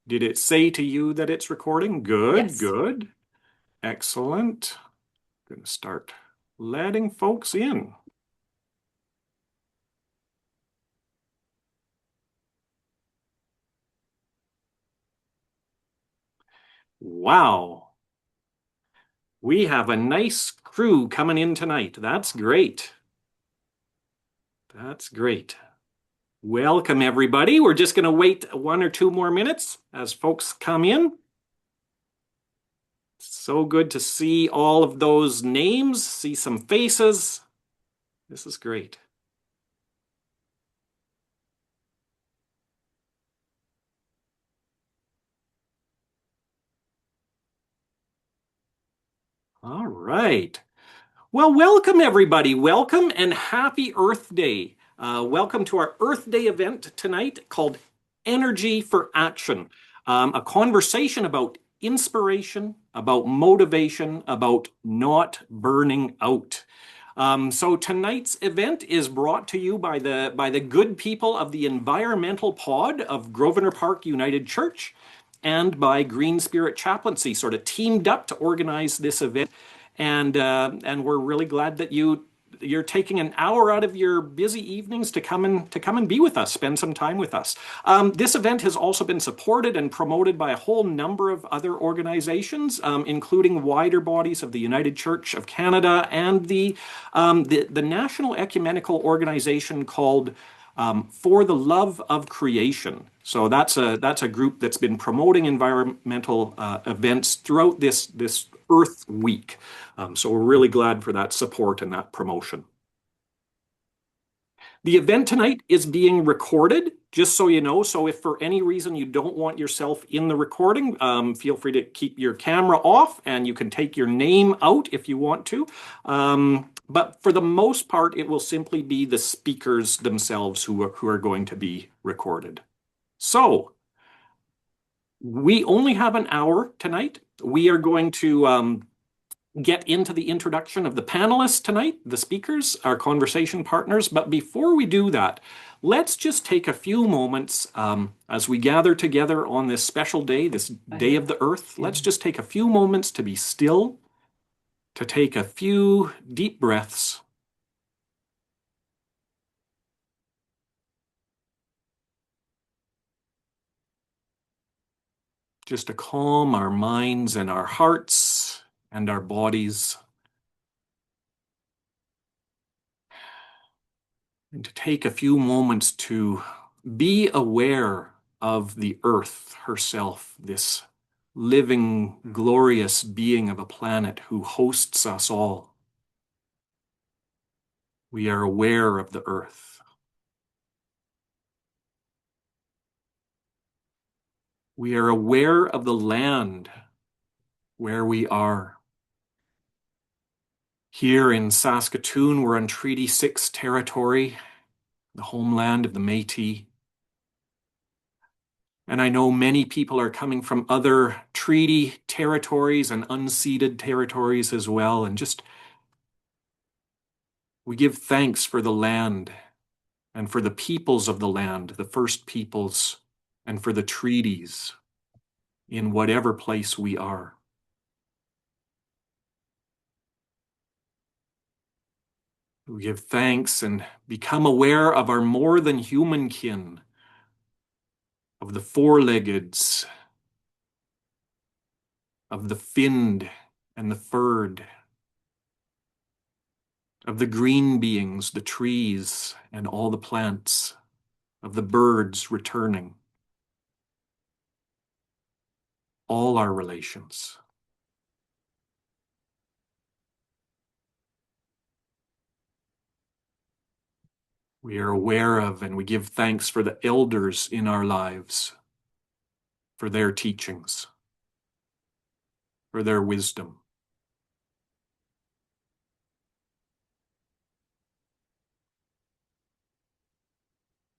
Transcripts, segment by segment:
Did it say to you that it's recording? Good, Yes. good. Excellent. Going to start letting folks in. Wow. We have a nice crew coming in tonight. That's great. That's great. Welcome, everybody. We're just going to wait 1 or 2 more minutes as folks come in. So good to see all of those names, see some faces. This is great. All right. Well, welcome everybody. Welcome and happy Earth Day. Welcome to our Earth Day event tonight called Energy for Action. A conversation about inspiration, about motivation, about not burning out. So tonight's event is brought to you by the good people of the Environmental Pod of Grosvenor Park United Church and by GreenSpirit Chaplaincy, sort of teamed up to organize this event. And we're really glad that you're taking an hour out of your busy evenings to come and be with us, spend some time with us. This event has also been supported and promoted by a whole number of other organizations, including wider bodies of the United Church of Canada and the National Ecumenical Organization called For the Love of Creation. So that's a group that's been promoting environmental events throughout this Earth Week. So we're really glad for that support and that promotion. The event tonight is being recorded, just so you know. So if for any reason you don't want yourself in the recording, feel free to keep your camera off and you can take your name out if you want to. But for the most part, it will simply be the speakers themselves who are going to be recorded. So we only have an hour tonight. We are going to get into the introduction of the panelists tonight, the speakers, our conversation partners. But before we do that, let's just take a few moments as we gather together on this special day, this day of the Earth. Let's just take a few moments to be still, to take a few deep breaths. Just to calm our minds and our hearts and our bodies. And to take a few moments to be aware of the earth herself, this living, glorious being of a planet who hosts us all. We are aware of the earth. We are aware of the land where we are. Here in Saskatoon, we're on Treaty 6 territory, the homeland of the Métis. And I know many people are coming from other treaty territories and unceded territories as well. And just we give thanks for the land and for the peoples of the land, the first peoples, and for the treaties in whatever place we are. We give thanks and become aware of our more than human kin, of the four-leggeds, of the finned and the furred, of the green beings, the trees, and all the plants, of the birds returning, all our relations. We are aware of and we give thanks for the elders in our lives, for their teachings, for their wisdom.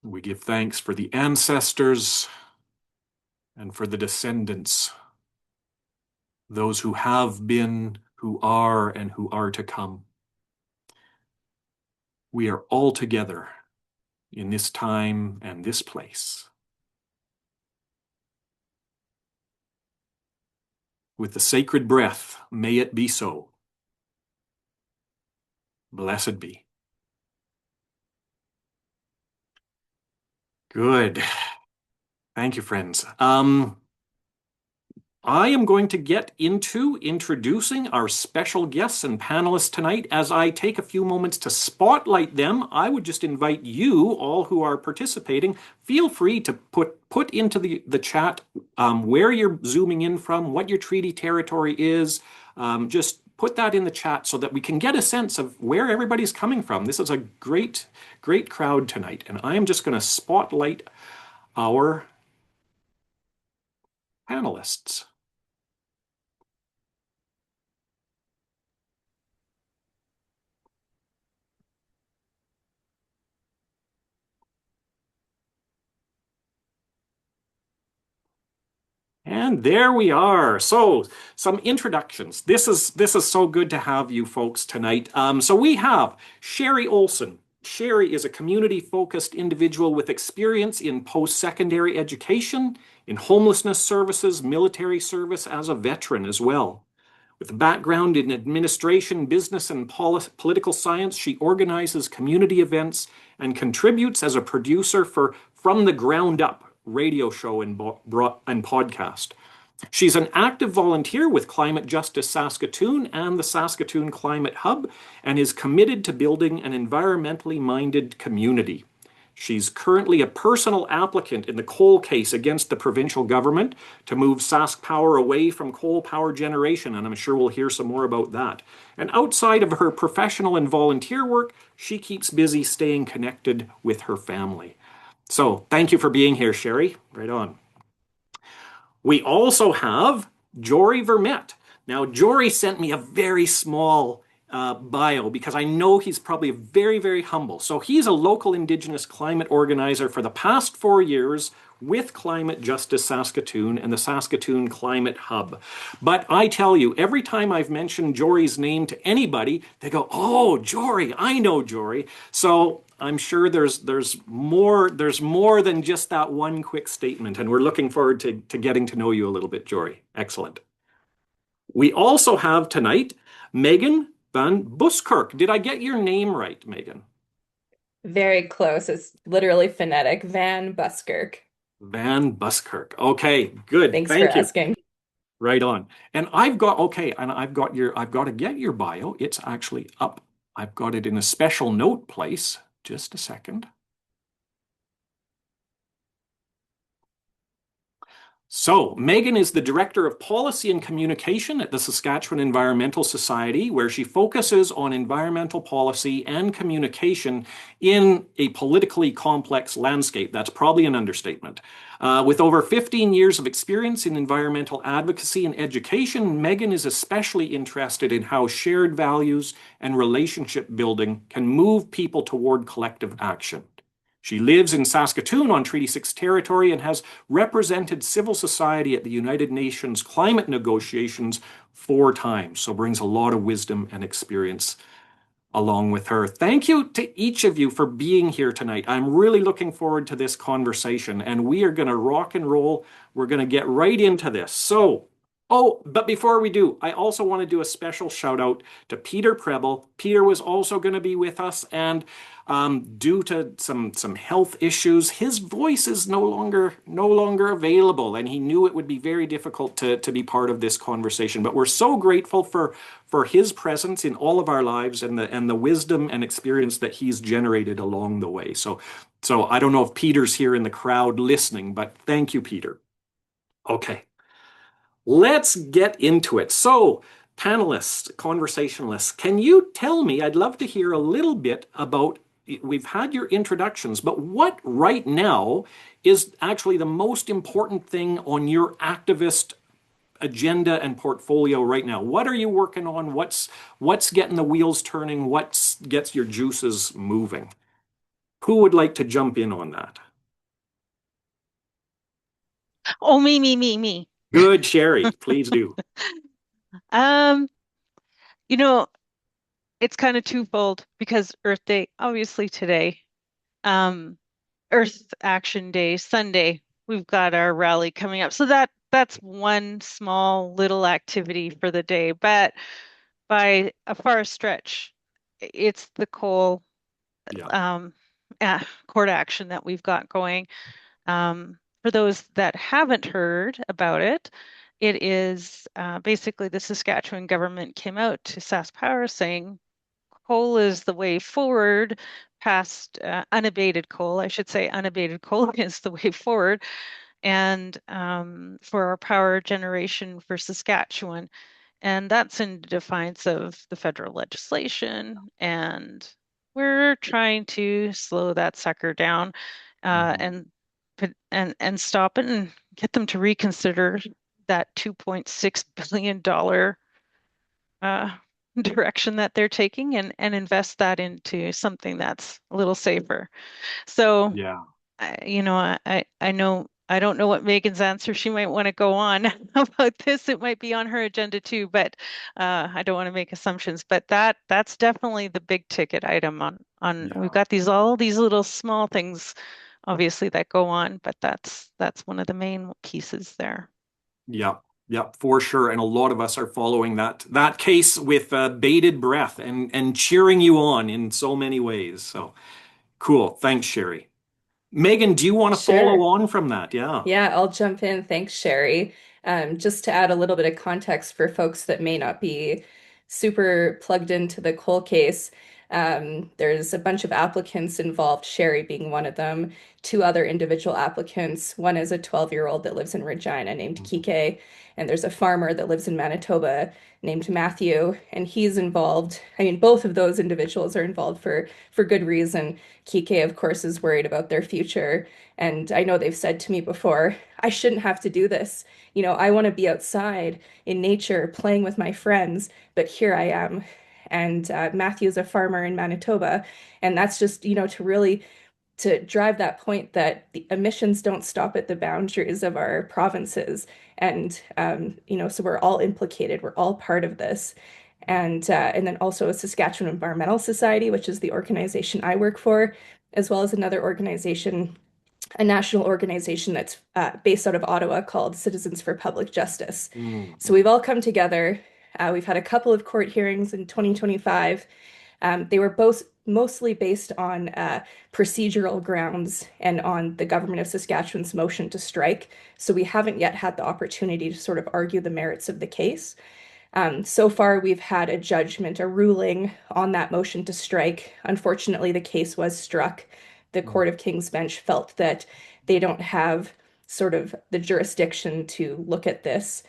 We give thanks for the ancestors and for the descendants, those who have been, who are, and who are to come. We are all together in this time and this place. with the sacred breath, may it be so. Blessed be. Good. Thank you, friends. I am going to get into introducing our special guests and panelists tonight. As I take a few moments to spotlight them, I would just invite you, all who are participating, feel free to put into the chat where you're zooming in from, what your treaty territory is. Just put that in the chat so that we can get a sense of where everybody's coming from. This is a great, great crowd tonight, and I am just going to spotlight our panelists. And there we are. So, some introductions. This is so good to have you folks tonight. So we have Sherry Olson. Sherry is a community-focused individual with experience in post-secondary education, in homelessness services, military service as a veteran as well. With a background in administration, business, and political science, she organizes community events and contributes as a producer for From the Ground Up radio show and podcast. She's an active volunteer with Climate Justice Saskatoon and the Saskatoon Climate Hub and is committed to building an environmentally minded community. She's currently a personal applicant in the coal case against the provincial government to move Sask Power away from coal power generation, and I'm sure we'll hear some more about that. And outside of her professional and volunteer work, she keeps busy staying connected with her family. So thank you for being here, Sherry. Right on. We also have Jory Vermette. Now, Jory sent me a very small bio because I know he's probably very, very humble. So he's a local Indigenous climate organizer for the past 4 years with Climate Justice Saskatoon and the Saskatoon Climate Hub. But I tell you, every time I've mentioned Jory's name to anybody, they go, "Oh, Jory, I know Jory." So I'm sure there's more than just that one quick statement, and we're looking forward to getting to know you a little bit, Jory. Excellent. We also have tonight Megan Van Buskirk. Did I get your name right, Megan? Very close. It's literally phonetic. Van Buskirk. Van Buskirk. Okay, good. Thanks for Thank you. asking. Right on. And I've got to get your bio. It's actually up. I've got it in a special note place. Just a second. So, Megan is the Director of Policy and Communication at the Saskatchewan Environmental Society, where she focuses on environmental policy and communication in a politically complex landscape. That's probably an understatement. With over 15 years of experience in environmental advocacy and education, Megan is especially interested in how shared values and relationship building can move people toward collective action. She lives in Saskatoon on Treaty 6 territory and has represented civil society at the United Nations climate negotiations 4 times, so brings a lot of wisdom and experience along with her. Thank you to each of you for being here tonight. I'm really looking forward to this conversation, and we are going to rock and roll. We're going to get right into this. But before we do, I also want to do a special shout out to Peter Preble. Peter was also going to be with us, and due to some health issues, his voice is no longer available, and he knew it would be very difficult to be part of this conversation. But we're so grateful for his presence in all of our lives and the wisdom and experience that he's generated along the way. So I don't know if Peter's here in the crowd listening, but thank you, Peter. Okay. Let's get into it. So, panelists, conversationalists, can you tell me? I'd love to hear a little bit about. We've had your introductions, but what right now is actually the most important thing on your activist agenda and portfolio right now? What are you working on? What's getting the wheels turning? What gets your juices moving? Who would like to jump in on that? Oh, me. Good, Sherry, please do. Um, you know, it's kind of twofold because Earth Day, obviously today, um, Earth Action Day, Sunday, we've got our rally coming up. So that that's one small little activity for the day, but by a far stretch, it's the coal Yeah. um, court action that we've got going. For those that haven't heard about it, it is basically the Saskatchewan government came out to SaskPower saying coal is the way forward past unabated coal. I should say unabated coal is the way forward. And for our power generation for Saskatchewan. And that's in defiance of the federal legislation. And we're trying to slow that sucker down Mhm. and stop it and get them to reconsider that $2.6 billion uh, direction that they're taking and invest that into something that's a little safer. So Yeah. I know I don't know what Megan's answer. She might want to go on about this. It might be on her agenda too, but I don't want to make assumptions. But that's definitely the big ticket item on we've Yeah. got these all these little small things obviously that go on, but that's one of the main pieces there. Yep, yep, for sure. And a lot of us are following that case with bated breath and cheering you on in so many ways. So cool. Thanks, Sherry. Megan, do you want to follow Sure. on from that? Yeah. Yeah, I'll jump in. Thanks, Sherry. Just to add a little bit of context for folks that may not be super plugged into the coal case, there's a bunch of applicants involved, Sherry being one of them, two other individual applicants. One is a 12-year-old that lives in Regina named Mhm. Kike, and there's a farmer that lives in Manitoba named Matthew, and he's involved. I mean, both of those individuals are involved for good reason. Kike, of course, is worried about their future. And I know they've said to me before, I shouldn't have to do this. I want to be outside in nature playing with my friends, but here I am. And Matthew's a farmer in Manitoba. And that's just, to really to drive that point that the emissions don't stop at the boundaries of our provinces. And, so we're all implicated. We're all part of this. And then also a Saskatchewan Environmental Society, which is the organization I work for, as well as another organization, a national organization that's based out of Ottawa called Citizens for Public Justice. So we've Mhm. all come together. We've had a couple of court hearings in 2025. They were both mostly based on procedural grounds and on the government of Saskatchewan's motion to strike. So we haven't yet had the opportunity to sort of argue the merits of the case. So far, we've had a judgment, a ruling on that motion to strike. Unfortunately, the case was struck. The Mhm. Court of King's Bench felt that they don't have sort of the jurisdiction to look at this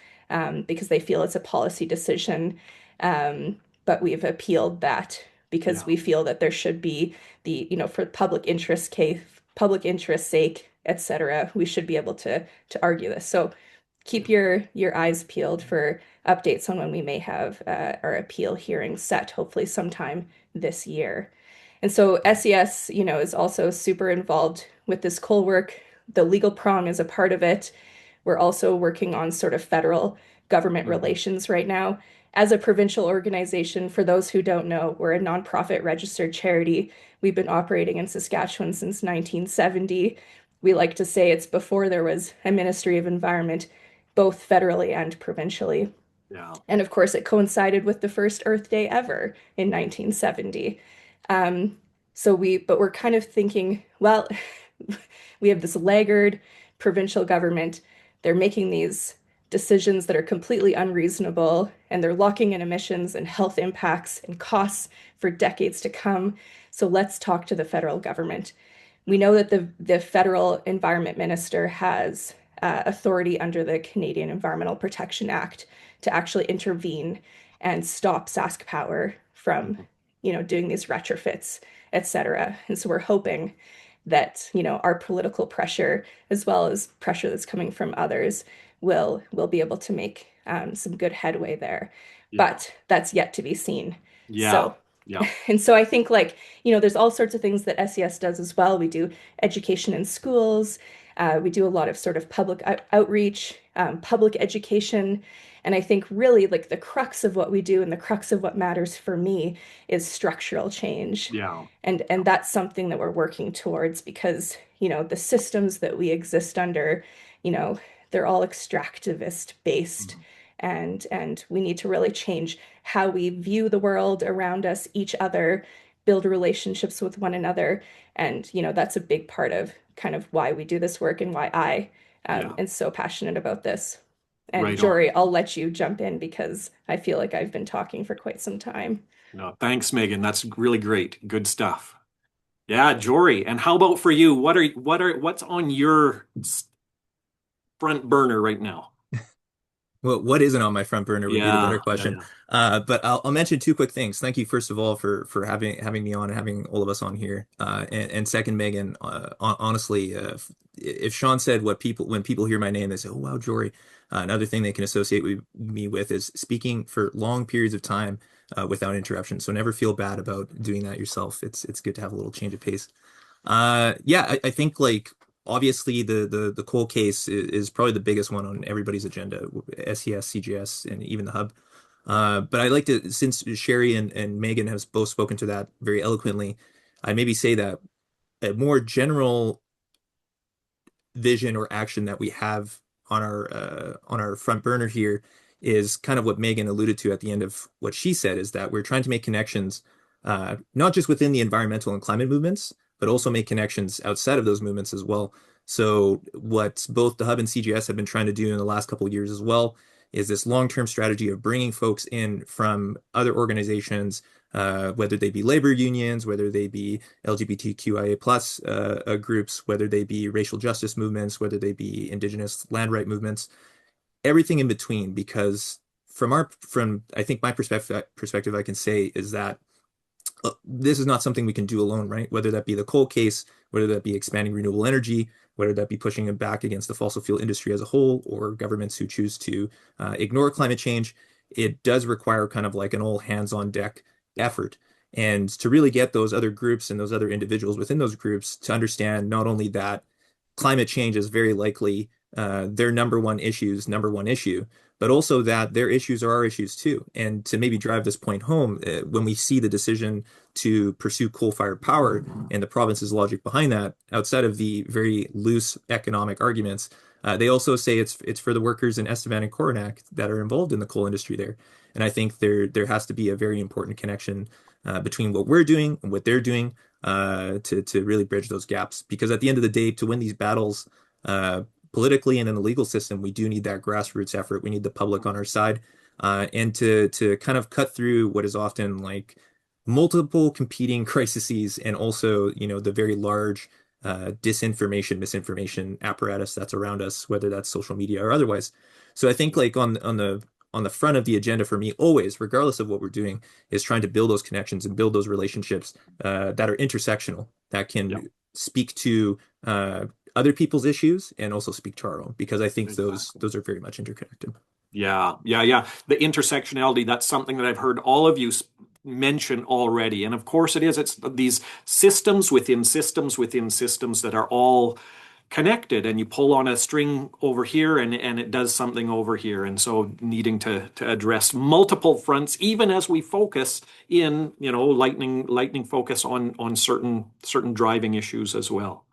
because they feel it's a policy decision. But we've appealed that because Yeah. we feel that there should be for public interest case, public interest sake, etc. We should be able to argue this. So keep your eyes peeled for updates on when we may have our appeal hearing set, hopefully sometime this year. And so SES, is also super involved with this coal work. The legal prong is a part of it. We're also working on sort of federal government Mhm. relations right now. As a provincial organization, for those who don't know, we're a nonprofit registered charity. We've been operating in Saskatchewan since 1970. We like to say it's before there was a Ministry of Environment, both federally and provincially. Yeah. And of course, it coincided with the first Earth Day ever in 1970. Um, but we're kind of thinking, well, we have this laggard provincial government. They're making these decisions that are completely unreasonable, and they're locking in emissions and health impacts and costs for decades to come. So let's talk to the federal government. We know that the federal environment minister has authority under the Canadian Environmental Protection Act to actually intervene and stop Sask Power from, Mhm. doing these retrofits, etc. And so we're hoping that, our political pressure, as well as pressure that's coming from others, will be able to make some good headway there. Yeah. But that's yet to be seen. Yeah. So Yeah. and so I think like, there's all sorts of things that SES does as well. We do education in schools. We do a lot of sort of public outreach, public education. And I think really like the crux of what we do and the crux of what matters for me is structural change. Yeah. And that's something that we're working towards because, the systems that we exist under, you know, they're all extractivist based. Mhm. And we need to really change how we view the world around us, each other, build relationships with one another. And, that's a big part of kind of why we do this work and why I Yeah, am so passionate about this. And right on. Jory, I'll let you jump in because I feel like I've been talking for quite some time. No, thanks, Megan. That's really great. Good stuff. Yeah, Jory. And how about for you? What's on your front burner right now? Well, what isn't on my front burner would be the better Yeah, yeah, question. yeah. But I'll mention two quick things. Thank you, first of all, for having me on and having all of us on here. And second, Megan, honestly, if Shawn said what people when people hear my name, they say, "Oh wow, Jory." Another thing they can associate me with is speaking for long periods of time without interruption. So never feel bad about doing that yourself. It's good to have a little change of pace. Yeah, I think like obviously the coal case is probably the biggest one on everybody's agenda, SES, CGS, and even the hub. But I like to, since Sherry and Megan have both spoken to that very eloquently, I maybe say that a more general vision or action that we have on our front burner here is kind of what Megan alluded to at the end of what she said, is that we're trying to make connections not just within the environmental and climate movements, but also make connections outside of those movements as well. So what both the Hub and CGS have been trying to do in the last couple of years as well is this long-term strategy of bringing folks in from other organizations, whether they be labor unions, whether they be LGBTQIA plus groups, whether they be racial justice movements, whether they be indigenous land right movements, everything in between. Because from I think my perspective, I can say is that this is not something we can do alone, right? Whether that be the coal case, whether that be expanding renewable energy, whether that be pushing it back against the fossil fuel industry as a whole, or governments who choose to ignore climate change, it does require kind of like an all hands on deck effort. And to really get those other groups and those other individuals within those groups to understand not only that climate change is very likely their number one issue, but also that their issues are our issues too. And to maybe drive this point home, when we see the decision to pursue coal-fired power and the province's logic behind that, outside of the very loose economic arguments, they also say it's for the workers in Estevan and Coronach that are involved in the coal industry there. And I think there has to be a very important connection between what we're doing and what they're doing to really bridge those gaps. Because at the end of the day, to win these battles politically and in the legal system, we do need that grassroots effort. We need the public on our side, and to kind of cut through what is often like multiple competing crises, and also the very large disinformation, misinformation apparatus that's around us, whether that's social media or otherwise. So I think like on the front of the agenda for me, always, regardless of what we're doing, is trying to build those connections and build those relationships that are intersectional, that Yeah, can speak to other people's issues and also speak to our own, because I think exactly. those are very much interconnected. Yeah, yeah, yeah. The intersectionality, that's something that I've heard all of you mention already. And of course it is. It's these systems within systems within systems that are all connected, and you pull on a string over here and it does something over here. And so needing to address multiple fronts, even as we focus in, lightning focus on certain driving issues as well.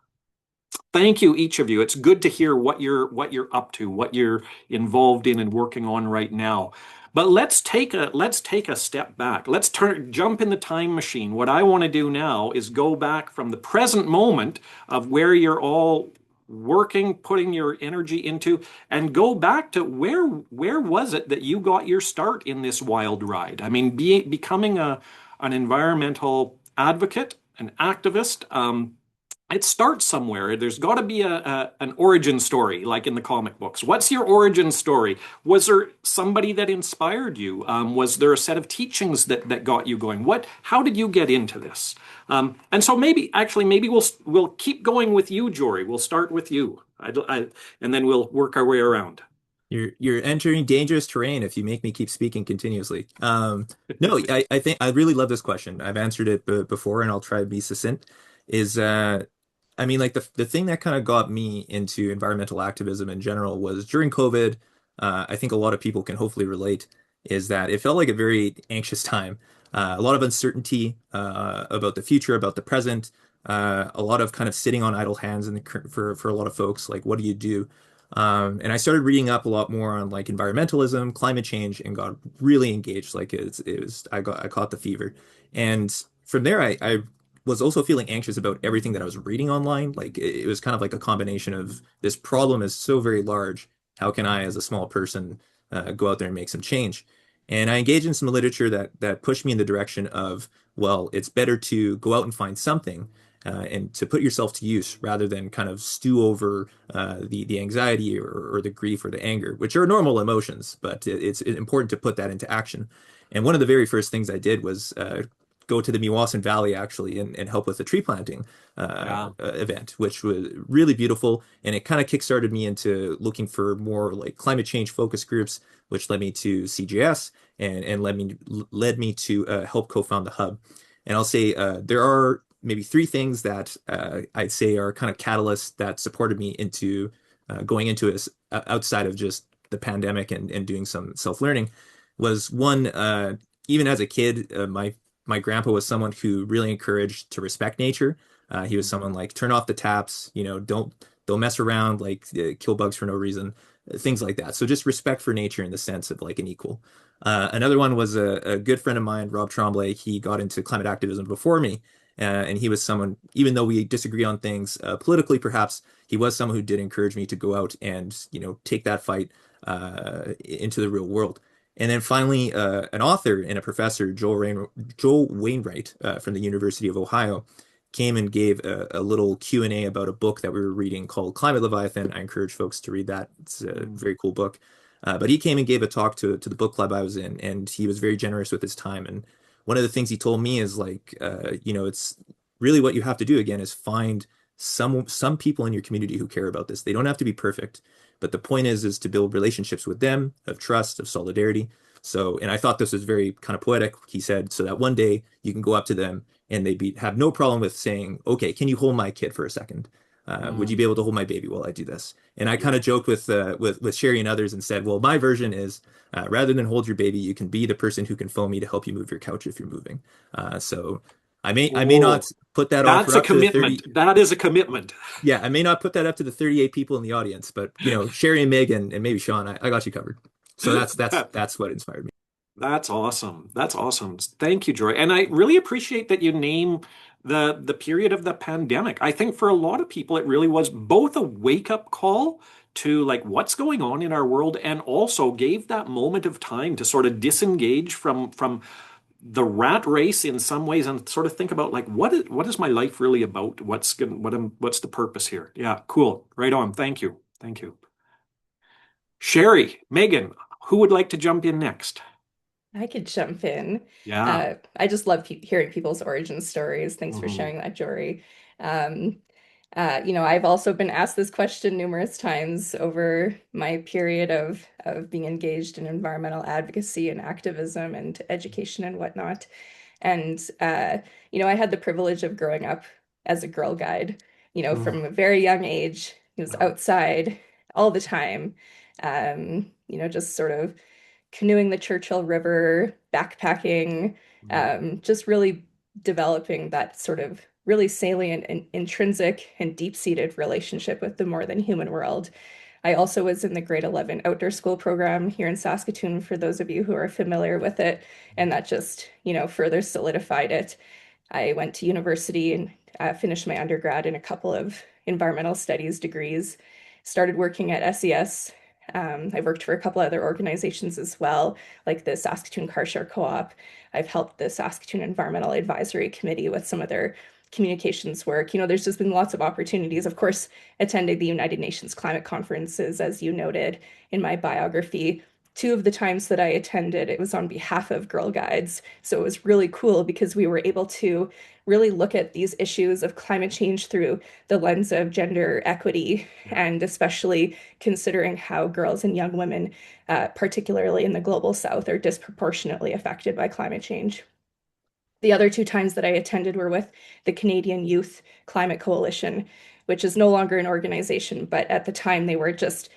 Thank you, each of you. It's good to hear what you're up to, what you're involved in and working on right now. But let's take a step back. Let's jump in the time machine. What I want to do now is go back from the present moment of where you're all working, putting your energy into, and go back to where was it that you got your start in this wild ride? I mean, becoming an environmental advocate, an activist. It starts somewhere. There's got to be an origin story, like in the comic books. What's your origin story? Was there somebody that inspired you? Was there a set of teachings that got you going? How did you get into this? And so maybe we'll keep going with you, Jory. We'll start with you, and then we'll work our way around. You're entering dangerous terrain if you make me keep speaking continuously. No, I think I really love this question. I've answered it before, and I'll try to be succinct. Is I mean, like the thing that kind of got me into environmental activism in general was during COVID. I think a lot of people can hopefully relate. Is that it felt like a very anxious time, a lot of uncertainty about the future, about the present, a lot of kind of sitting on idle hands for a lot of folks. Like, what do you do? And I started reading up a lot more on like environmentalism, climate change, and got really engaged. Like I caught the fever. And from there, I was also feeling anxious about everything that I was reading online. Like it was kind of like a combination of this problem is so very large. How can I, as a small person, go out there and make some change? And I engaged in some literature that pushed me in the direction of, well, it's better to go out and find something and to put yourself to use rather than kind of stew over the anxiety or the grief or the anger, which are normal emotions, but it's important to put that into action. And one of the very first things I did was go to the Mewasan Valley actually and help with the tree planting Yeah. event, which was really beautiful. And it kind of kickstarted me into looking for more like climate change focus groups, which led me to CGS and led me to help co-found the hub. And I'll say there are maybe three things that I'd say are kind of catalysts that supported me into going into this outside of just the pandemic and doing some self-learning was one, even as a kid, my grandpa was someone who really encouraged to respect nature. He was someone like turn off the taps, don't mess around, like kill bugs for no reason, things like that. So just respect for nature in the sense of like an equal. Another one was a good friend of mine, Rob Tremblay. He got into climate activism before me, and he was someone, even though we disagree on things politically, perhaps, he was someone who did encourage me to go out and, take that fight into the real world. And then finally, an author and a professor, Joel Wainwright from the University of Ohio, came and gave a little Q&A about a book that we were reading called Climate Leviathan. I encourage folks to read that. It's a Mm. very cool book. But he came and gave a talk to the book club I was in, and he was very generous with his time. And one of the things he told me is like, it's really what you have to do again is find some people in your community who care about this. They don't have to be perfect, but the point is to build relationships with them of trust, of solidarity. So, and I thought this was very kind of poetic. He said, so that one day you can go up to them and have no problem with saying, okay, can you hold my kid for a second? Would you Mm. be able to hold my baby while I do this? And I kind Yeah. of joked with Sherry and others and said, well, my version is rather than hold your baby, you can be the person who can phone me to help you move your couch if you're moving. So I may not Oh, put that offer that's a up to the 30. commitment. That is a commitment. Yeah, I may not put that up to the 38 people in the audience, but Sherry and Megan and maybe Shawn, I got you covered. So that's what inspired me. That's awesome. That's awesome. Thank you, Joy. And I really appreciate that you name the period of the pandemic. I think for a lot of people, it really was both a wake-up call to like what's going on in our world and also gave that moment of time to sort of disengage from the rat race in some ways and sort of think about like what is my life really about? What's the purpose here? Yeah, cool. Right on. Thank you. Thank you. Sherry, Megan, who would like to jump in next? I could jump in. Yeah. I just love pe hearing people's origin stories. Thanks for Mhm. sharing that, Jory. Um, I've also been asked this question numerous times over my period of being engaged in environmental advocacy and activism and education and whatnot. And I had the privilege of growing up as a Girl Guide, Mm. from a very young age. He was Yeah. outside all the time, just sort of canoeing the Churchill River, backpacking, Mm. just really developing that sort of really salient and intrinsic and deep-seated relationship with the more than human world. I also was in the grade 11 outdoor school program here in Saskatoon, for those of you who are familiar with it, and that just, further solidified it. I went to university and finished my undergrad in a couple of environmental studies degrees, started working at SES. I've worked for a couple other organizations as well, like the Saskatoon Car Share Co-op. I've helped the Saskatoon Environmental Advisory Committee with some of their communications work. There's just been lots of opportunities. Of course, attending the United Nations climate conferences, as you noted in my biography. Two of the times that I attended, it was on behalf of Girl Guides. So it was really cool because we were able to really look at these issues of climate change through the lens of gender equity, Yeah. and especially considering how girls and young women, particularly in the global south, are disproportionately affected by climate change. The other two times that I attended were with the Canadian Youth Climate Coalition, which is no longer an organization, but at the time they were just,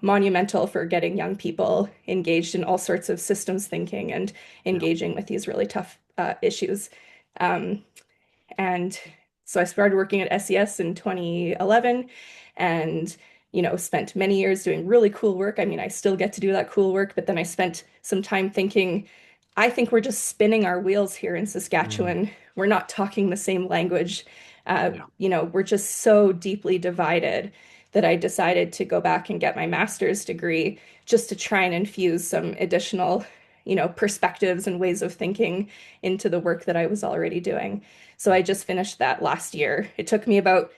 monumental for getting young people engaged in all sorts of systems thinking and Yeah. engaging with these really tough issues. Um, and so I started working at SES in 2011, and spent many years doing really cool work. I mean, I still get to do that cool work, but then I spent some time thinking, I think we're just spinning our wheels here in Mm, Saskatchewan. We're not talking the same language. yeah, We're just so deeply divided that I decided to go back and get my master's degree just to try and infuse some additional, perspectives and ways of thinking into the work that I was already doing. So I just finished that last year. It took me about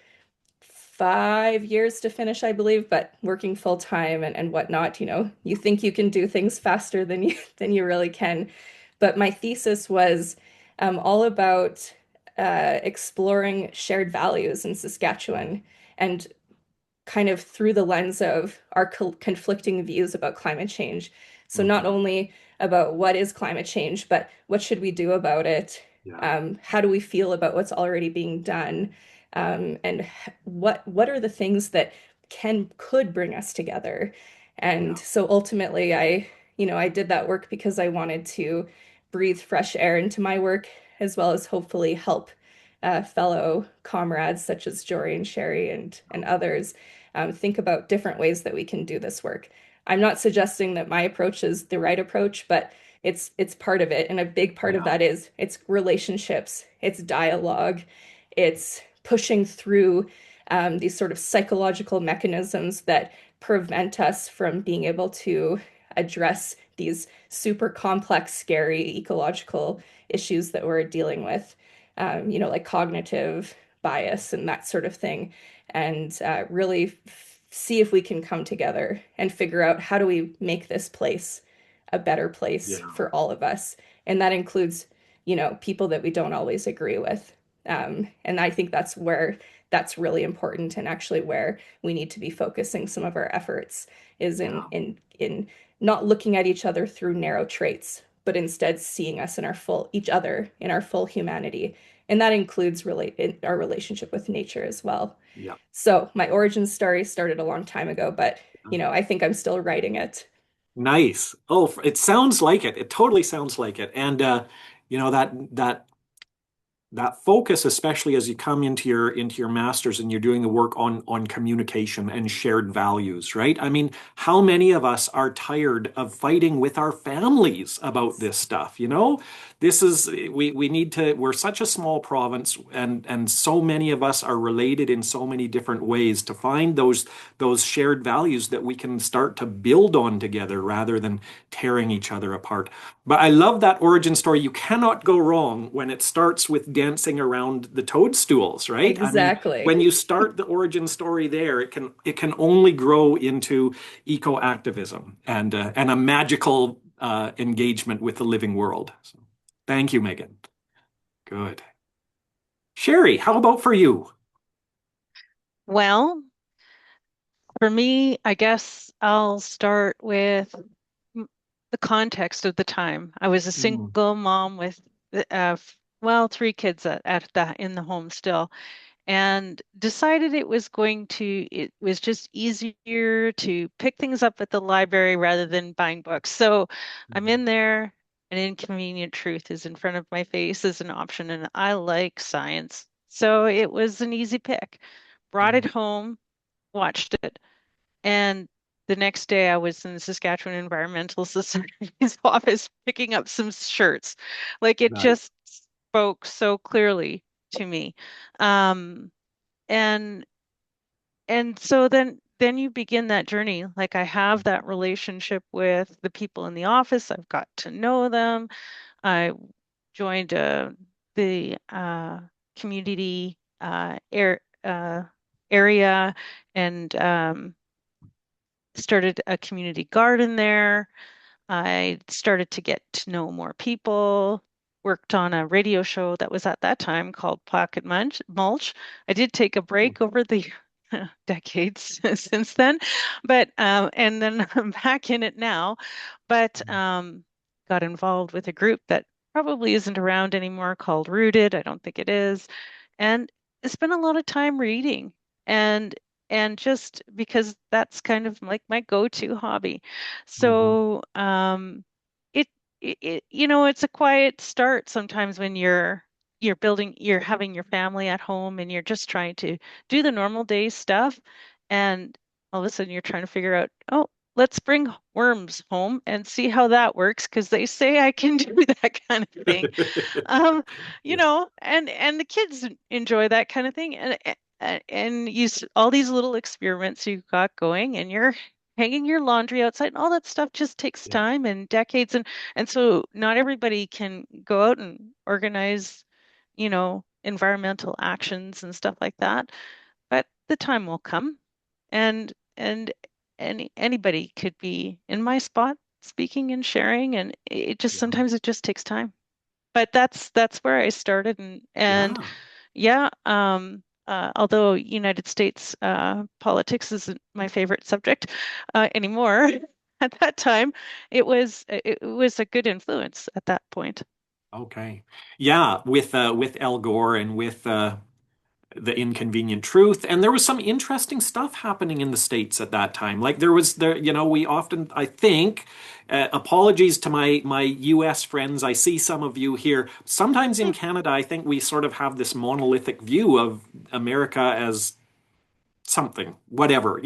5 years to finish, I believe, but working full time and whatnot, you think you can do things faster than you than you really can. But my thesis was all about exploring shared values in Saskatchewan and kind of through the lens of our conflicting views about climate change. So not mhm, only about what is climate change, but what should we do about it? yeah, How do we feel about what's already being done? And what are the things that could bring us together? And yeah, so ultimately, I did that work because I wanted to breathe fresh air into my work, as well as hopefully help fellow comrades such as Jory and Sherry and others think about different ways that we can do this work. I'm not suggesting that my approach is the right approach, but it's part of it. And a big part of yeah, that is it's relationships, it's dialogue, it's pushing through these sort of psychological mechanisms that prevent us from being able to address these super complex, scary ecological issues that we're dealing with, like cognitive bias and that sort of thing, and really see if we can come together and figure out how do we make this place a better place yeah, for all of us. And that includes, people that we don't always agree with. And I think that's really important and actually where we need to be focusing some of our efforts is in yeah, in not looking at each other through narrow traits, but instead seeing us in each other in our full humanity. And that includes our relationship with nature as well. yeah. So my origin story started a long time ago, but I think I'm still writing it. Nice. Oh, it sounds like it. It totally sounds like it. And that focus, especially as you come into your master's and you're doing the work on communication and shared values, right? I mean, how many of us are tired of fighting with our families about this stuff? This is we need to. We're such a small province, and so many of us are related in so many different ways. To find those shared values that we can start to build on together rather than tearing each other apart. But I love that origin story. You cannot go wrong when it starts with dancing around the toadstools, right? I mean, when Exactly. you start the origin story there, it can only grow into eco-activism and a magical engagement with the living world. So, thank you, Megan. Good. Sherry, how about for you? Well, for me, I guess I'll start with the context of the time. I was a Mm, single mom with, well, three kids in the home still, and decided it was just easier to pick things up at the library rather than buying books. So I'm mm, in there, and Inconvenient Truth is in front of my face as an option, and I like science. So it was an easy pick. Brought it mm. home, watched it. And the next day I was in the Saskatchewan Environmental Society's office picking up some shirts. Like it Nice. just spoke so clearly to me. Um, and and so then you begin that journey. Like I have that relationship with the people in the office. I've got to know them. I joined the community area and started a community garden there. I started to get to know more people, worked on a radio show that was at that time called Mulch. I did take a break over the decades since then, but and then I'm back in it now. But got involved with a group that probably isn't around anymore called Rooted. I don't think it is. And I spent a lot of time reading and just because that's kind of like my go-to hobby. Mhm. So it, it's a quiet start sometimes when you're having your family at home and you're just trying to do the normal day stuff. And all of a sudden you're trying to figure out, oh, let's bring worms home and see how that works because they say I can do that kind of thing. Um, Yeah. and the kids enjoy that kind of thing, and all these little experiments you've got going, and you're hanging your laundry outside, and all that stuff just takes Yeah. time and decades, and so not everybody can go out and organize, environmental actions and stuff like that, but the time will come, and anybody could be in my spot speaking and sharing, and it just Yeah. sometimes it just takes time. But that's where I started, and Yeah. yeah, although United States politics isn't my favorite subject anymore, at that time it was a good influence at that point. Okay. Yeah, with Al Gore and with the Inconvenient Truth, and there was some interesting stuff happening in the States at that time. Like we often, I think, apologies to my US friends, I see some of you here. Sometimes in Canada, I think we sort of have this monolithic view of America as something, whatever,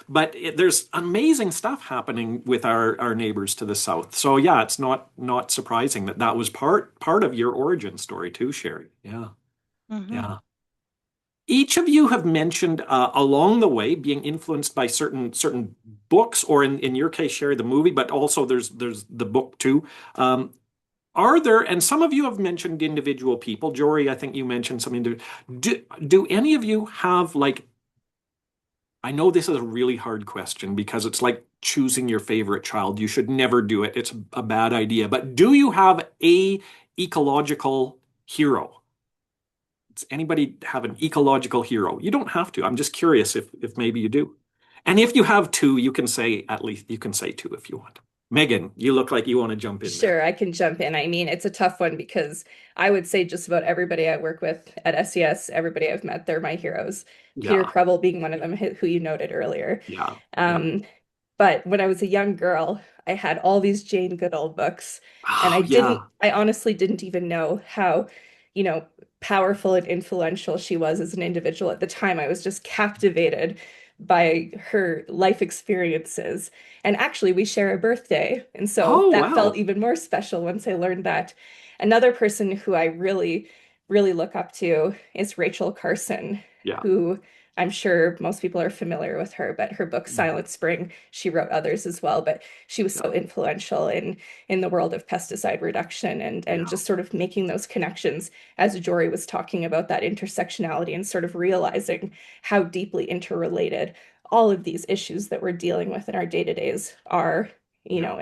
but there's amazing stuff happening with our neighbors to the south. So yeah, it's not surprising that that was part of your origin story too, Sherry. Yeah. Hmm. Yeah. Each of you have mentioned along the way being influenced by certain books, or in your case, Sherry, the movie, but also there's the book too. Are there, and some of you have mentioned individual people. Jory, I think you mentioned some do any of you have, like, I know this is a really hard question because it's like choosing your favorite child. You should never do it. It's a bad idea. But do you have a ecological hero? Does anybody have an ecological hero? You don't have to. I'm just curious if maybe you do. And if you have two, you can say, at least you can say two if you want. Megan, you look like you want to jump in there. Sure, I can jump in. I mean, it's a tough one because I would say just about everybody I work with at SES, everybody I've met, they're my heroes. Peter Yeah, Preble being one of them, who you noted earlier. yeah, yeah. Um, but when I was a young girl, I had all these Jane Goodall books, and Oh, yeah. I honestly didn't even know how, you know, powerful and influential she was as an individual at the time. I was just captivated by her life experiences. And actually, we share a birthday. And so Oh, that felt wow. even more special once I learned that. Another person who I really, really look up to is Rachel Carson, Yeah. who I'm sure most people are familiar with her, but her book Mhm. Silent Spring, she wrote others as well, but she was Yeah, so influential in the world of pesticide reduction and yeah, just sort of making those connections as Jory was talking about that intersectionality and sort of realizing how deeply interrelated all of these issues that we're dealing with in our day-to-days are, yeah.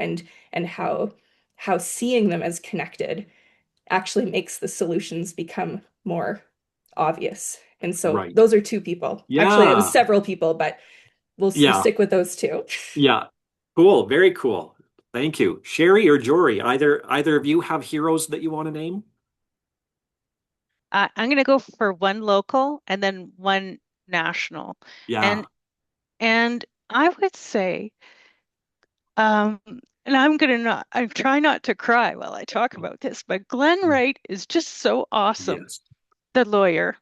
and how seeing them as connected actually makes the solutions become more obvious. And so Right. those are two people. Actually, it was Yeah, several people, but we'll yeah, stick with those two. yeah. Cool. Very cool. Thank you. Sherry or Jory, either of you have heroes that you want to name? I'm going to go for one local and then one national, Yeah. and and I would say, um, and I'm trying not to cry while I talk about this, but Glenn Wright is just so awesome, Yes. the lawyer.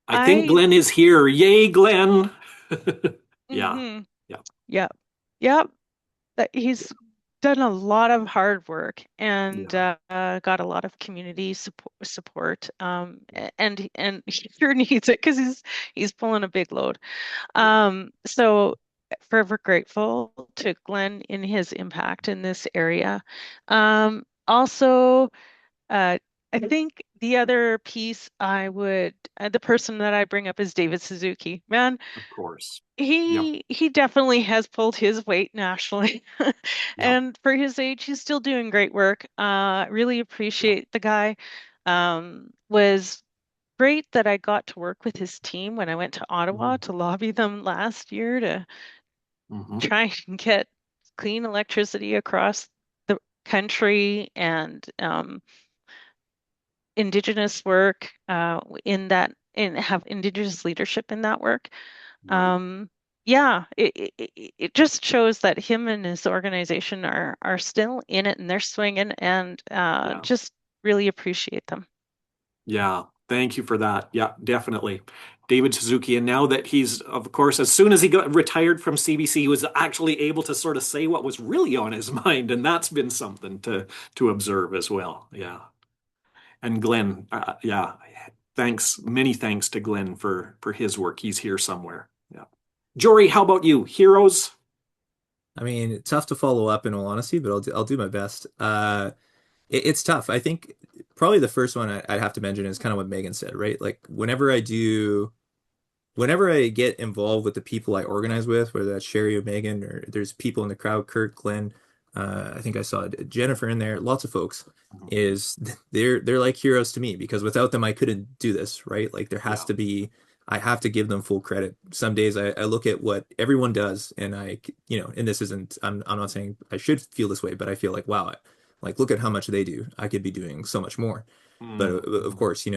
I think I, Glenn is here. Yay, Glenn. Yeah. hmm Yeah. yeah, yeah, that he's done a lot of hard work and Yeah. got a lot of community support, and he sure needs it because he's pulling a big load. Yeah. So forever grateful to Glenn in his impact in this area. Also, I think the other piece the person that I bring up is David Suzuki. Man, Of course. Yeah. he definitely has pulled his weight nationally. Yeah. And for his age, he's still doing great work. Really Yeah. appreciate the guy. Was great that I got to work with his team when I went to Ottawa Mhm. to lobby them last year to Mhm. try and get clean electricity across the country, and Indigenous work in that and have Indigenous leadership in that work. Right. Um, yeah, it just shows that him and his organization are still in it and they're swinging, and Yeah. just really appreciate them. Yeah. Thank you for that. Yeah, definitely. David Suzuki. And now that he's, of course, as soon as he got retired from CBC, he was actually able to sort of say what was really on his mind, and that's been something to observe as well. Yeah. And Glenn, yeah, thanks, many thanks to Glenn for his work. He's here somewhere. Yeah. Jory, how about you? Heroes? I mean, tough to follow up in all honesty, but I'll do my best. It's tough. I think probably the first one I'd have to mention is kind of what Megan said, right? Like whenever I get involved with the people I organize with, whether that's Sherry or Megan, or there's people in the crowd, Kurt, Glenn, I think I saw Jennifer in there, lots of folks, is they're like heroes to me because without them I couldn't do this, right? Like there has Yeah. to be, I have to give them full credit. Some days I look at what everyone does and and this isn't, I'm not saying I should feel this way, but I feel like, wow, like look at how much they do. I could be doing so much more. But of Mm. course,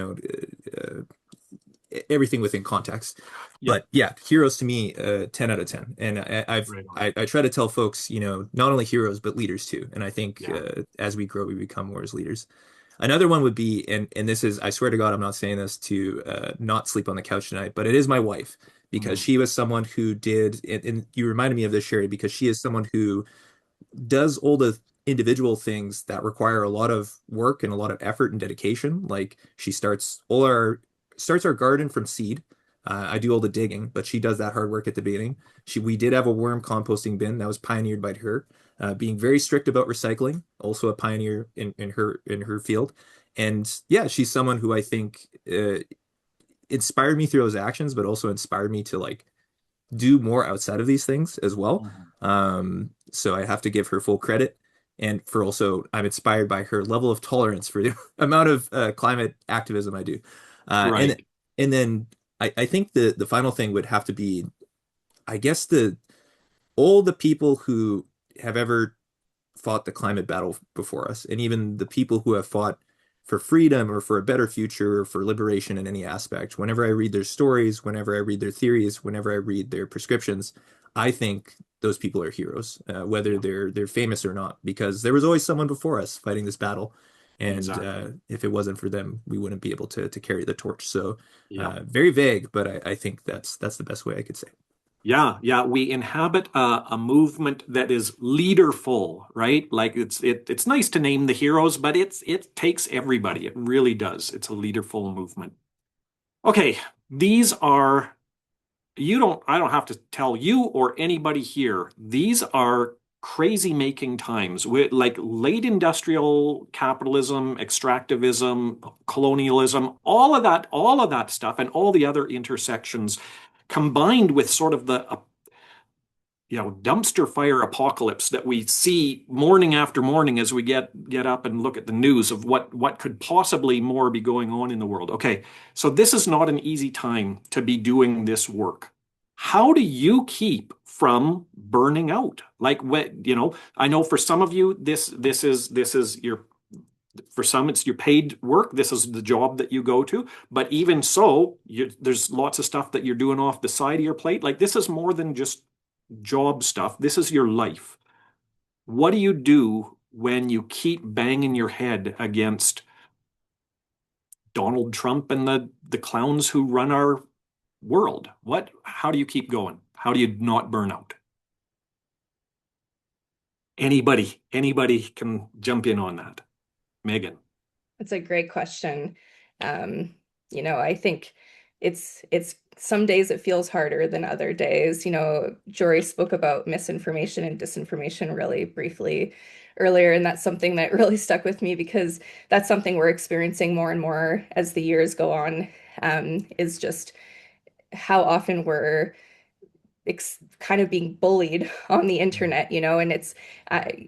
everything within context. Yeah, But yeah, heroes to me, 10 out of 10. And right on. I try to tell folks, not only heroes, but leaders too. And I think Yeah. as we grow, we become more as leaders. Another one would be, and this is, I swear to God, I'm not saying this to not sleep on the couch tonight, but it is my wife because Mm. she was someone who did, and you reminded me of this, Sherry, because she is someone who does all the individual things that require a lot of work and a lot of effort and dedication. Like she starts our garden from seed. I do all the digging, but she does that hard work at the beginning. We did have a worm composting bin that was pioneered by her, being very strict about recycling, also a pioneer in her field. And yeah, she's someone who I think inspired me through those actions, but also inspired me to like do more outside of these things as well. Mhm. So I have to give her full credit. And for also, I'm inspired by her level of tolerance for the amount of climate activism I do. Uh, and Right. and then I think the final thing would have to be, I guess the all the people who have ever fought the climate battle before us, and even the people who have fought for freedom or for a better future or for liberation in any aspect. Whenever I read their stories, whenever I read their theories, whenever I read their prescriptions, I think those people are heroes, whether Yeah, they're famous or not, because there was always someone before us fighting this battle. And exactly. if it wasn't for them, we wouldn't be able to carry the torch. So Yeah. very vague, but I think that's the best way I could say. Yeah, yeah, we inhabit a movement that is leaderful, right? Like it's nice to name the heroes, but it takes everybody. It really does. It's a leaderful movement. Okay, these are I don't have to tell you or anybody here. These are crazy making times with like late industrial capitalism, extractivism, colonialism, all of that stuff and all the other intersections combined with sort of the dumpster fire apocalypse that we see morning after morning as we get up and look at the news of what could possibly more be going on in the world. Okay, so this is not an easy time to be doing this work. How do you keep from burning out? Like I know for some of you this is your for some it's your paid work. This is the job that you go to. But even so, there's lots of stuff that you're doing off the side of your plate. Like this is more than just job stuff. This is your life. What do you do when you keep banging your head against Donald Trump and the clowns who run our world? How do you keep going? How do you not burn out? Anybody can jump in on that. Megan. That's a great question. I think it's some days it feels harder than other days. Jory spoke about misinformation and disinformation really briefly earlier, and that's something that really stuck with me because that's something we're experiencing more and more as the years go on, is just how often we're kind of being bullied on the internet, and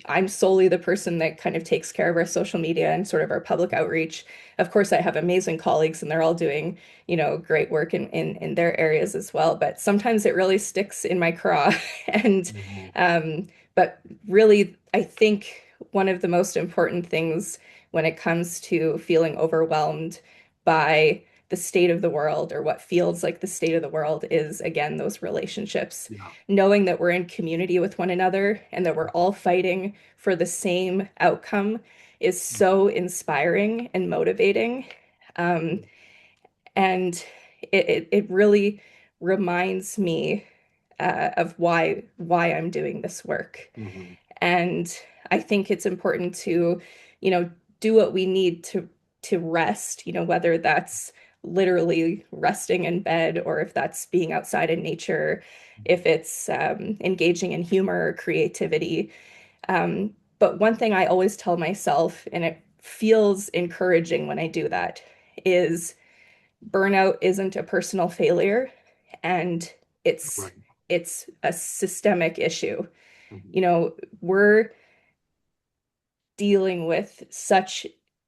I'm solely the person that kind of takes care of our social media and sort of our public outreach. Of course, I have amazing colleagues and they're all doing, great work in their areas as well. But sometimes it really sticks in my craw. And Mhm. but really, I think one of the most important things when it comes to feeling overwhelmed by the state of the world or what feels like the state of the world is again those relationships, Yeah. knowing that we're in community with one another and that we're all fighting for the same outcome is so inspiring and motivating. um, and it really reminds me of why I'm doing this work. Mhm. And I think it's important to, you know, do what we need to rest, you know, whether that's literally resting in bed or if that's being outside in nature, if it's engaging in humor or creativity. But one thing I always tell myself, and it feels encouraging when I do that, is burnout isn't a personal failure, and it's Right. it's a systemic issue. Mhm. You know, we're dealing with such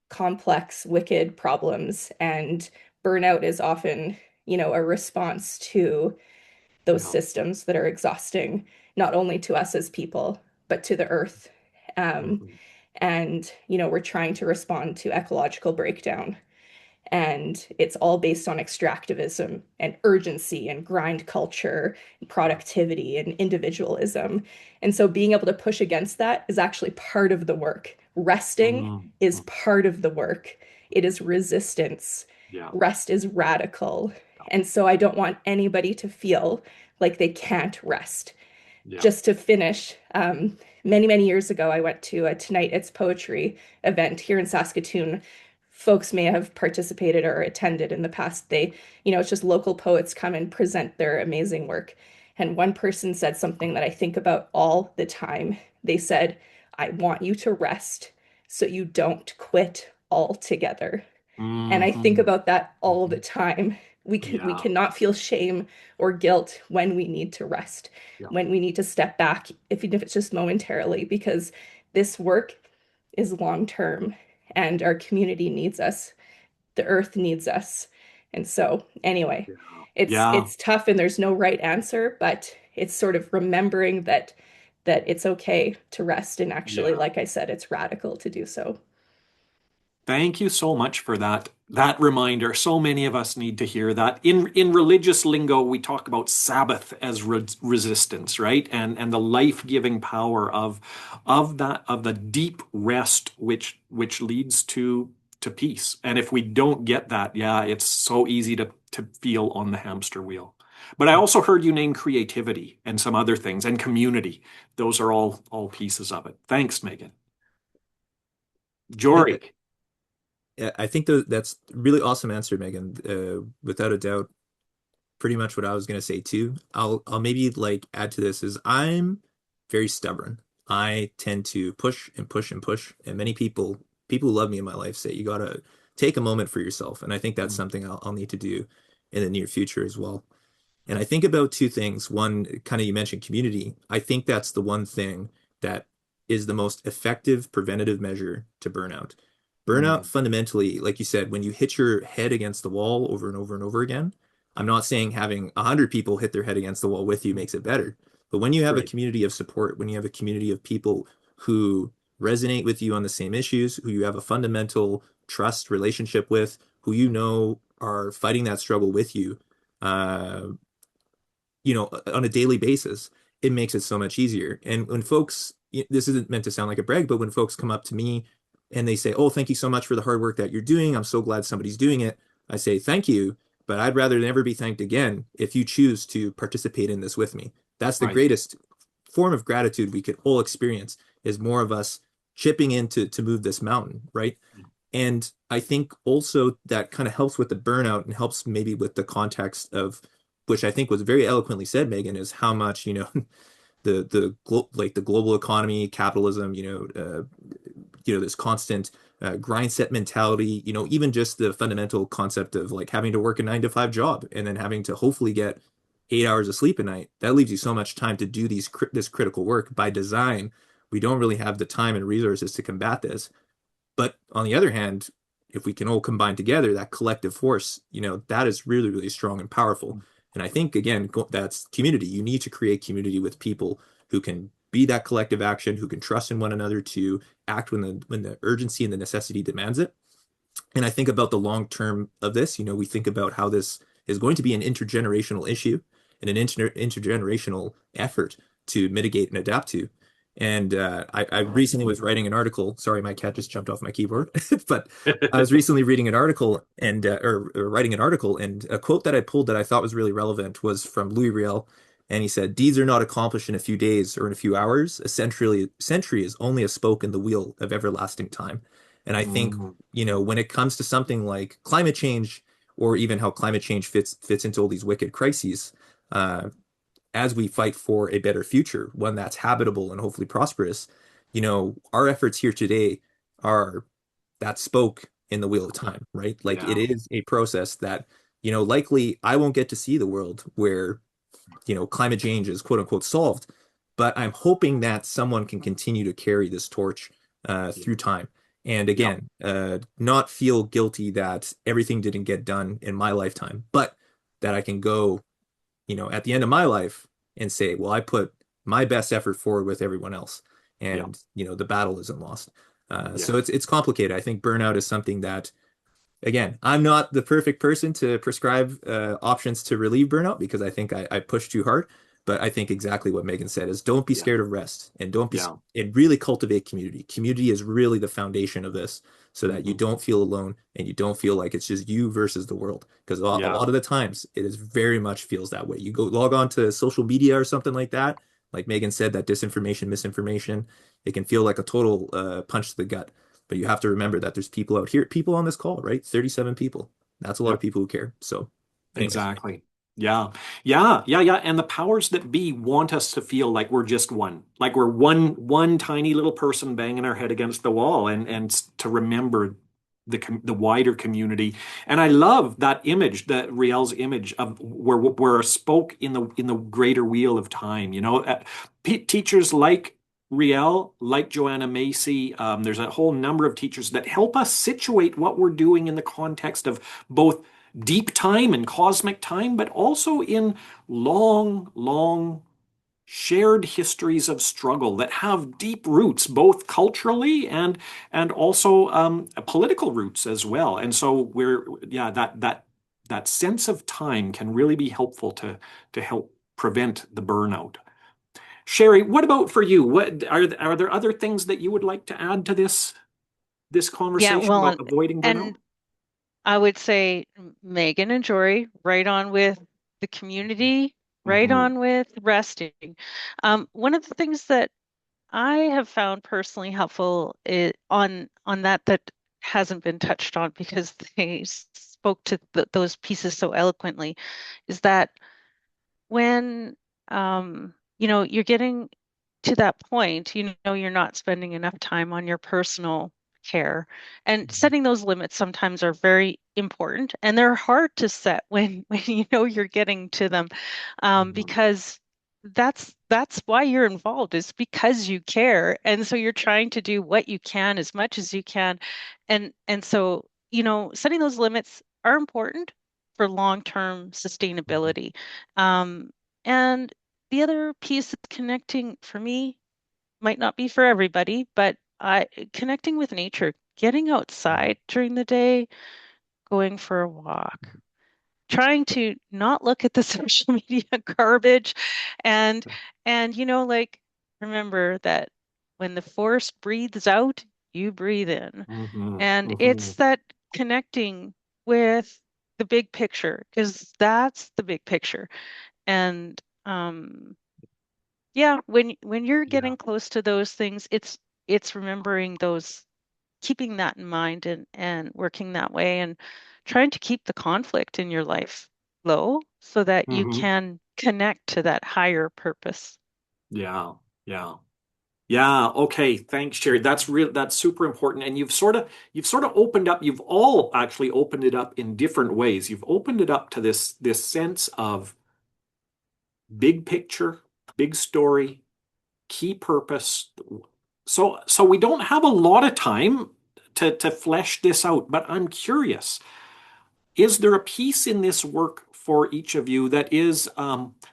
complex, wicked problems, and burnout is often, you know, a response to those Yeah. systems that are exhausting, not only to us as people, but to the earth. Um, Mhm. and, you know, we're trying to respond to ecological breakdown. And it's all based on extractivism and urgency and grind culture, and Yeah. productivity and individualism. And so being able to push against that is actually part of the work. Resting Mhm. is Mhm. part of the work. It is resistance. Yeah. Rest is radical. And so I don't want anybody to feel like they can't rest. Yeah. Just to finish, many years ago, I went to a Tonight It's Poetry event here in Saskatoon. Folks may have participated or attended in the past. You know, it's just local poets come and present their amazing work. And one person said something that I think about all the time. They said, I want you to rest so you don't quit altogether. And I think Mhm. about that all the Mhm. time. We Yeah. cannot feel shame or guilt when we need to rest, Yeah. when we need to step back, even if it's just momentarily, because this work is long term and our community needs us. The earth needs us. And so, anyway, Yeah. Yeah. it's tough and there's no right answer, but it's sort of remembering that it's okay to rest, and actually, Yeah. like I said, it's radical to do so. Thank you so much for that reminder. So many of us need to hear that. In religious lingo, we talk about Sabbath as resistance, right? And the life-giving power of the deep rest which leads to peace. And if we don't get that, yeah, it's so easy to feel on the hamster wheel. But I also heard you name creativity and some other things and community. Those are all pieces of it. Thanks, Megan. Yeah, Jory. yeah, I think that's a really awesome answer, Megan. Without a doubt, pretty much what I was gonna say too. I'll maybe like add to this is I'm very stubborn. I tend to push and push and push, and many people who love me in my life say you gotta take a moment for yourself, and I think that's something I'll need to do in the near future as well. And I think about two things. One, kind of you mentioned community. I think that's the one thing that is the most effective preventative measure to burnout. Burnout Mm. fundamentally, like you said, when you hit your head against the wall over and over and over again, I'm not saying having 100 people hit their head against the wall with you makes it better. But when you have a Right. community of support, when you have a community of people who resonate with you on the same issues, who you have a fundamental trust relationship with, who you know are fighting that struggle with you, uh, on a daily basis, it makes it so much easier. And when folks, this isn't meant to sound like a brag, but when folks come up to me and they say, "Oh, thank you so much for the hard work that you're doing. I'm so glad somebody's doing it." I say, "Thank you, but I'd rather never be thanked again if you choose to participate in this with me." That's the Right. greatest form of gratitude we could all experience is more of us chipping in to move this mountain, right? And I think also that kind of helps with the burnout and helps maybe with the context of, which I think was very eloquently said, Megan, is how much, like the global economy, capitalism, this constant grind set mentality, even just the fundamental concept of like having to work a 9 to 5 job and then having to hopefully get 8 hours of sleep a night. That leaves you so much time to do this critical work by design. We don't really have the time and resources to combat this. But on the other hand, if we can all combine together, that collective force, that is really, really strong and powerful. And I think, again, that's community. You need to create community with people who can be that collective action, who can trust in one another to act when the urgency and the necessity demands it. And I think about the long term of this. We think about how this is going to be an intergenerational issue and an intergenerational effort to mitigate and adapt to. And I recently was writing an article. Sorry, my cat just jumped off my keyboard. But I was recently reading an article and or writing an article, and a quote that I pulled that I thought was really relevant was from Louis Riel, and he said, "Deeds are not accomplished in a few days or in a few hours. A century is only a spoke in the wheel of everlasting time." And I think, Mm, when it comes to something like climate change, or even how climate change fits into all these wicked crises, uh, as we fight for a better future, one that's habitable and hopefully prosperous, our efforts here today are that spoke in the wheel of time, right? Like it yeah, is a process that, likely I won't get to see the world where, climate change is quote unquote solved, but I'm hoping that someone can continue to carry this torch through time. And yeah, again, not feel guilty that everything didn't get done in my lifetime, but that I can go, at the end of my life and say, well, I put my best effort forward with everyone else. yeah, And, the battle isn't lost. yeah, So it's complicated. I think burnout is something that, again, I'm not the perfect person to prescribe options to relieve burnout because I think I push too hard. But I think exactly what Megan said is don't be yeah, scared of rest and don't be yeah. and really cultivate community. Community is really the foundation of this so that you Hmm. don't feel alone and you don't feel like it's just you versus the world. Because a Yeah, lot of the times it is very much feels that way. You go log on to social media or something like that, like Megan said, that disinformation, misinformation, it can feel like a total punch to the gut. But you have to remember that there's people out here, people on this call, right? 37 people. That's a lot yeah, of people who care. So, anyways, exactly. Yeah, yeah, yeah, yeah. And the powers that be want us to feel like we're just one, like we're one tiny little person banging our head against the wall, and to remember the wider community. And I love that image, that Riel's image of where we're a spoke in the greater wheel of time. Teachers like Riel, like Joanna Macy, there's a whole number of teachers that help us situate what we're doing in the context of both deep time and cosmic time, but also in long, long shared histories of struggle that have deep roots, both culturally and also political roots as well. And so yeah, that sense of time can really be helpful to help prevent the burnout. Sherry, what about for you? What are there other things that you would like to add to this Yeah, conversation well, about avoiding burnout? and I would say Megan and Jory, right on with the community, right Hmm. on with resting. One of the things that I have found personally helpful on that hasn't been touched on because they spoke to those pieces so eloquently is that when you're getting to that point, you're not spending enough time on your personal care. And setting those limits sometimes are very important, and they're hard to set when when you're getting to them, Hmm. because that's why you're involved, is because you care. And so you're trying to do what you can as much as you can. And so, setting those limits are important for long-term sustainability. Um, and the other piece of connecting for me might not be for everybody, but connecting with nature, getting outside during the day, going for a walk, trying to not look at the social media garbage, and like, remember that when the forest breathes out, you breathe in. Hmm. And Hmm. it's that connecting with the big picture, because that's the big picture. And yeah, when you're Yeah. getting close to those things, it's remembering those, keeping that in mind, and working that way, and trying to keep the conflict in your life low so that you Hmm. can connect to that higher purpose. Yeah. Yeah. Yeah. Okay. Thanks, Sherry. That's super important. And you've sort of opened up, you've all actually opened it up in different ways. You've opened it up to this sense of big picture, big story, key purpose. So we don't have a lot of time to flesh this out, but I'm curious. Is there a piece in this work for each of you that is,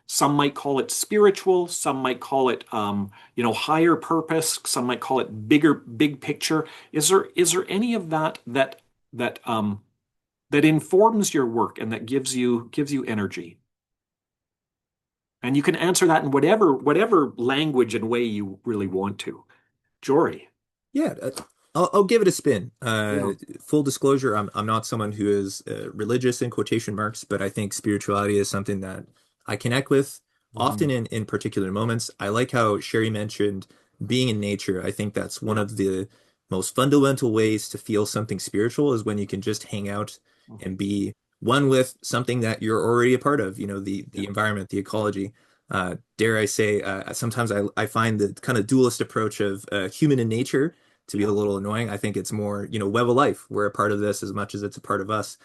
some might call it spiritual, some might call it, higher purpose, some might call it big picture? Is there any of that informs your work and that gives you energy? And you can answer that in whatever language and way you really want to. Jory. Yeah, I'll give it a spin. Yeah. Full disclosure, I'm not someone who is religious in quotation marks, but I think spirituality is something that I connect with often Mhm. in particular moments. I like how Sherry mentioned being in nature. I think that's one Yeah. of the most fundamental ways to feel something spiritual is when you can just hang out Mhm. and be one with something that you're already a part of, Yeah. the environment, the ecology. Dare I say, sometimes I find the kind of dualist approach of human and nature to be a Yeah. little annoying. I think it's more, web of life. We're a part of this as much as it's a part of us.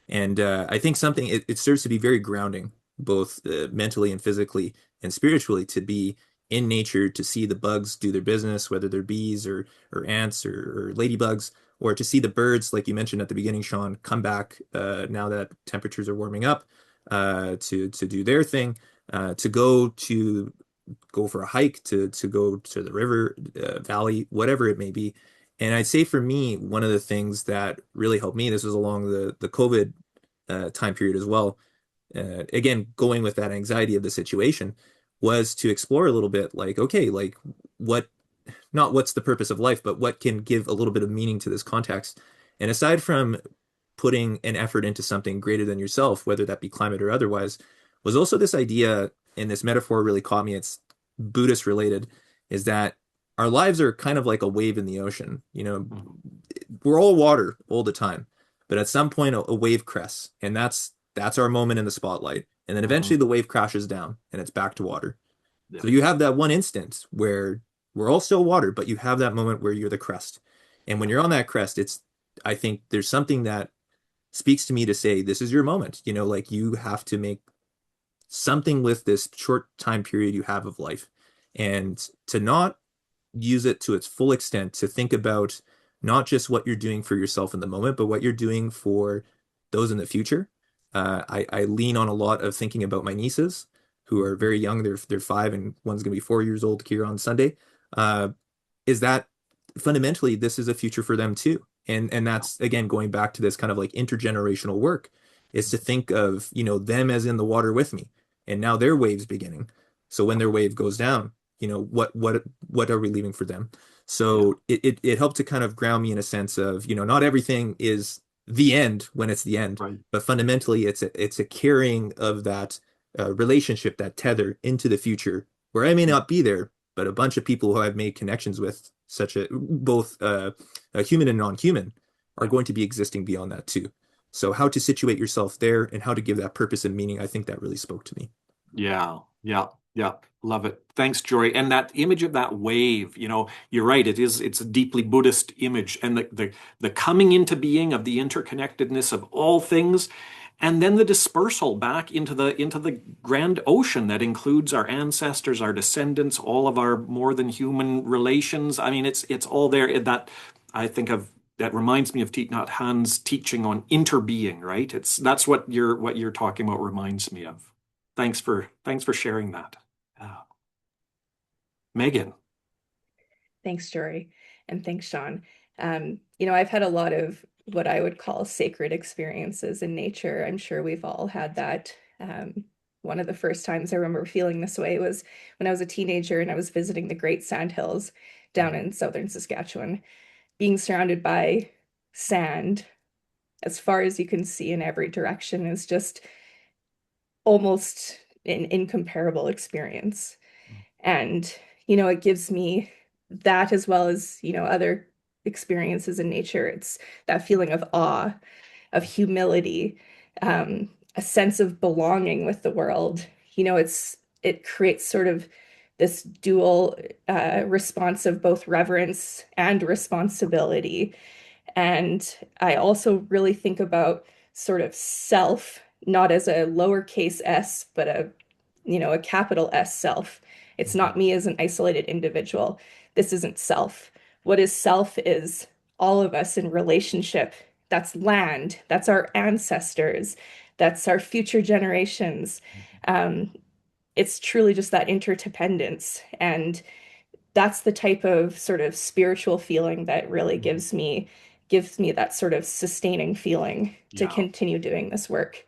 And I think it serves to be very grounding, both mentally and physically and spiritually, to be in nature, to see the bugs do their business, whether they're bees or ants or ladybugs, or to see the birds, like you mentioned at the beginning, Shawn, come back now that temperatures are warming up to do their thing, to go for a hike, to go to the river, valley, whatever it may be. And I'd say for me, one of the things that really helped me, this was along the COVID time period as well. Again, going with that anxiety of the situation, was to explore a little bit, like, okay, like what, not what's the purpose of life, but what can give a little bit of meaning to this context. And aside from putting an effort into something greater than yourself, whether that be climate or otherwise, was also this idea, and this metaphor really caught me. It's Buddhist related, is that our lives are kind of like a wave in the ocean. Mhm. We're all water all the time, but at some point a wave crests, and that's our moment in the spotlight. And then eventually Mhm. the wave crashes down and it's back to water. Yeah. So you have that one instance where we're all still water, but you have that moment where you're the crest. And when Yeah. you're on that crest, I think there's something that speaks to me to say, this is your moment. Like you have to make something with this short time period you have of life and to not use it to its full extent, to think about not just what you're doing for yourself in the moment, but what you're doing for those in the future. I lean on a lot of thinking about my nieces who are Mhm. very young. They're 5 and one's going to be 4 years old here on Sunday. Uh, is that fundamentally this is a future for them too. And Yeah. that's again going back to this kind of like intergenerational work, is to think of, them as in the water with me. And now their wave's beginning. So when their wave goes down, what are we leaving for them? Yeah. So it helped to kind of ground me in a sense of, not everything is the end when it's the end, Right. but fundamentally it's a carrying of that relationship, that tether into the future where I may not be there, but a bunch of people who I've made connections with, such a both human and non-human, are Yeah. going to be existing beyond that too. So how to situate yourself there and how to give that purpose and meaning, I think that really spoke to me. Yeah, yeah, yeah. Love it. Thanks, Jory. And that image of that wave, you're right. It's a deeply Buddhist image. And the coming into being of the interconnectedness of all things, and then the dispersal back into the grand ocean that includes our ancestors, our descendants, all of our more than human relations. I mean, it's all there. That I think of that reminds me of Thich Nhat Hanh's teaching on interbeing, right? That's what you're talking about reminds me of. Thanks for sharing that. Uh, Megan. Thanks, Jory, and thanks, Shawn. I've had a lot of what I would call sacred experiences in nature. I'm sure we've all had that. One of the first times I remember feeling this way was when I was a teenager and I was visiting the Great Sandhills down in southern Saskatchewan, being surrounded by sand as far as you can see in every direction is just almost an incomparable experience. And, it gives me that as well as, other experiences in nature. It's that feeling of awe, of humility, a sense of belonging with the world. It creates sort of this dual response of both reverence and responsibility. And I also really think about sort of self, not as a lowercase s, but a capital S self. It's not me as an isolated individual. This isn't self. What is self is all of us in relationship. That's land, that's our ancestors, that's our future generations. Um, it's truly just that interdependence. And that's the type of sort of spiritual feeling that really gives me that sort of sustaining feeling to Yeah, continue doing this work.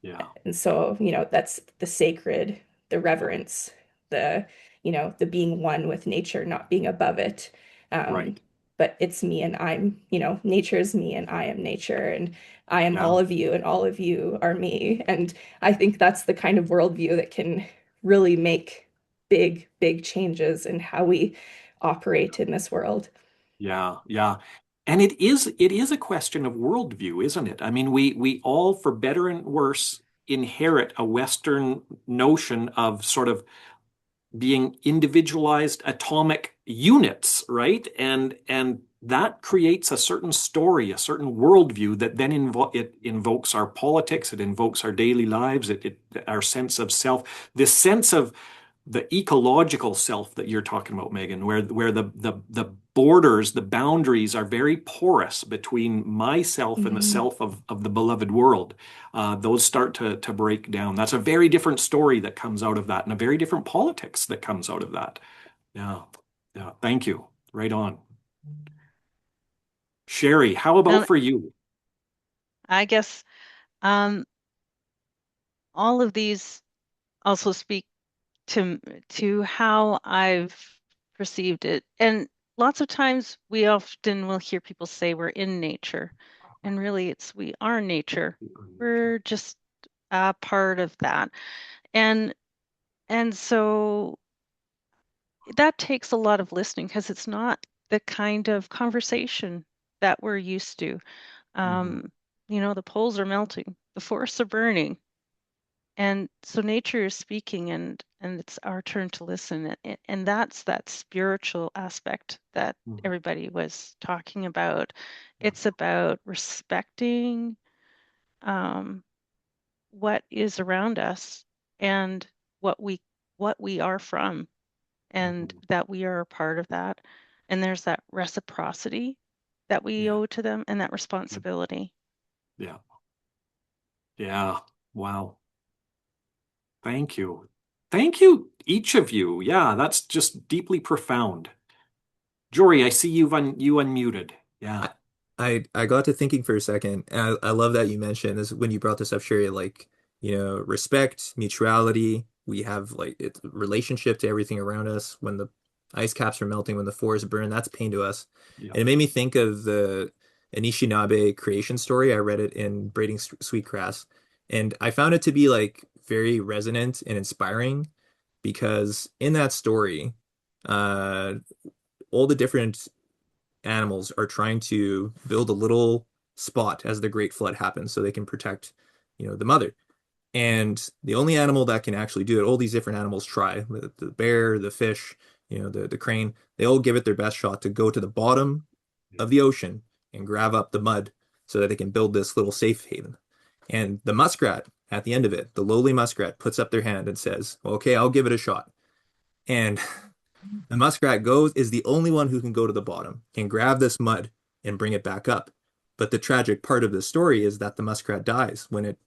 yeah, And so, that's the sacred. the reverence, the, the being one with nature, not being above it. Um, Right. but it's me and I'm, nature is me and I am nature, and I am Yeah. all of you and all of you are me. And I think that's the kind of worldview that can really make big, big changes in how we operate in this world. Yeah. Yeah. And it is a question of worldview, isn't it? I mean, we all, for better and worse, inherit a Western notion of sort of being individualized atomic units, right? And that creates a certain story, a certain worldview that then it invokes our politics, it invokes our daily lives, our sense of self, this sense of the ecological self that you're talking about, Megan, where the borders, the boundaries are very porous between myself and the Mhm. self of the beloved world. Those start to break down. That's a very different story that comes out of that, and a very different politics that comes out of that. Yeah, yeah. Thank you. Right on. Sherry, how about And for you? I guess um, all of these also speak to how I've perceived it. And lots of times we often will hear people say we're in nature, and really we are nature. We're just a part of that. And so that takes a lot of listening because it's not the kind of conversation that we're used to. Mhm. Um, the poles are melting, the forests are burning. And so nature is speaking, and it's our turn to listen. And that's that spiritual aspect that Mhm. everybody was talking about. It's about respecting um, what is around us and what we are from, and Mhm. that we are a part of that. And there's that reciprocity that we Yeah, owe to them, and that responsibility. yeah, yeah. Wow. Thank you. Thank you, each of you. Yeah, that's just deeply profound. Jory, I see you unmuted. Yeah. I, I got to thinking for a second, and I love that you mentioned this when you brought this up, Sherry, like, respect, mutuality. We have like it's relationship to everything around us. When the ice caps are melting, when the forests burn, that's pain to us. Yeah. And it made me think of the Anishinaabe creation story. I read it in Braiding Sweetgrass, and I found it to be like very resonant and inspiring because in that story, uh, all the different animals are trying to build a little spot as the Great Flood happens so they can protect, the mother. And the only animal that can actually do it, all these different animals try, the bear, the fish, the crane, they all give it their best shot to go to the bottom of the ocean and grab up the mud so that they can build this little safe haven. And the muskrat, at the end of it, the lowly muskrat puts up their hand and says, well, okay, I'll give it a shot. And the muskrat goes is the only one who can go to the bottom and grab this mud and bring it back up. But the tragic part of the story is that the muskrat dies when it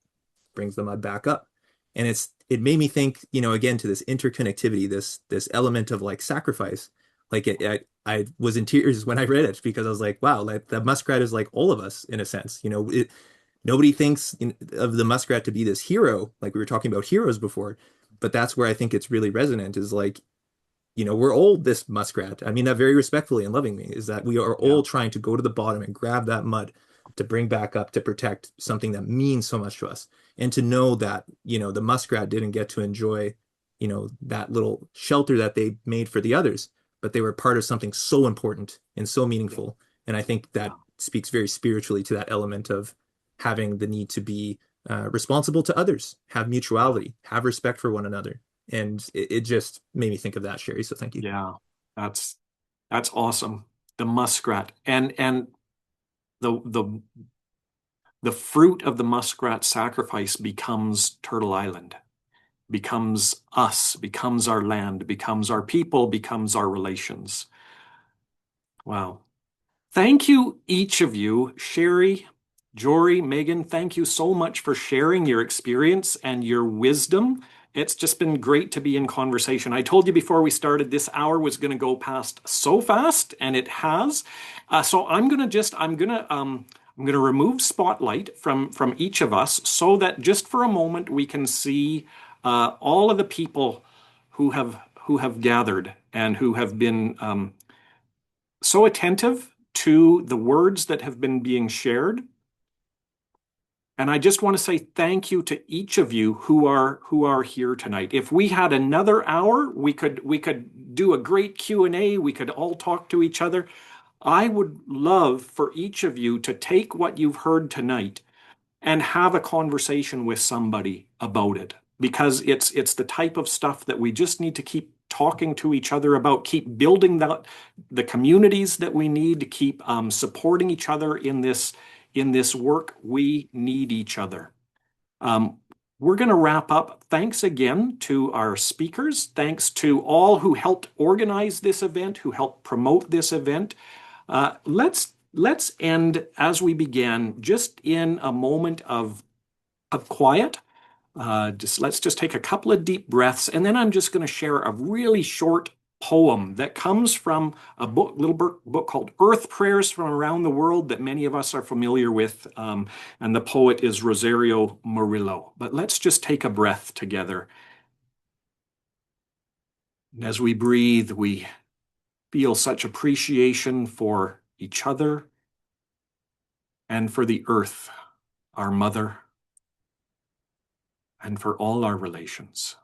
brings the mud back up. And it made me think, again to this interconnectivity, this element of like sacrifice. Like I was in tears when I read it because I was like, wow, like the muskrat is like all of us in a sense. Nobody thinks of the muskrat to be this hero, like we were talking about heroes before. But that's where I think it's really resonant is like we're all this muskrat. I mean that very respectfully and lovingly, is that we are Yeah. all trying to go to the bottom and grab that mud to bring back up to protect something that means so much to us. And to know that, the muskrat didn't get to enjoy, that little shelter that they made for the others, but they were part of something so important and so Yeah. meaningful. And I think that Yeah. speaks very spiritually to that element of having the need to be responsible to others, have Yeah. mutuality, have respect for one another. And it just made me think of that, Sherry. So thank you. Yeah. That's that's awesome. The muskrat and the the fruit of the muskrat sacrifice becomes Turtle Island, becomes us, becomes our land, becomes our people, becomes our relations. Wow. Thank you, each of you. Sherry, Jory, Megan, thank you so much for sharing your experience and your wisdom. It's just been great to be in conversation. I told you before we started, this hour was going to go past so fast, and it has. So I'm gonna remove spotlight from each of us so that just for a moment we can see all of the people who have gathered and who have been so attentive to the words that have been being shared. And I just want to say thank you to each of you who are here tonight. If we had another hour, we could do a great Q&A. We could all talk to each other. I would love for each of you to take what you've heard tonight and have a conversation with somebody about it, because it's the type of stuff that we just need to keep talking to each other about, keep building the communities that we need to keep supporting each other in this work. We need each other. We're going to wrap up. Thanks again to our speakers. Thanks to all who helped organize this event, who helped promote this event. Let's end as we began, just in a moment of quiet. Let's just take a couple of deep breaths, and then I'm just going to share a really short poem that comes from a little book called Earth Prayers from Around the World that many of us are familiar with, and the poet is Rosario Murillo. But let's just take a breath together. And as we breathe, we feel such appreciation for each other and for the earth, our mother, and for all our relations.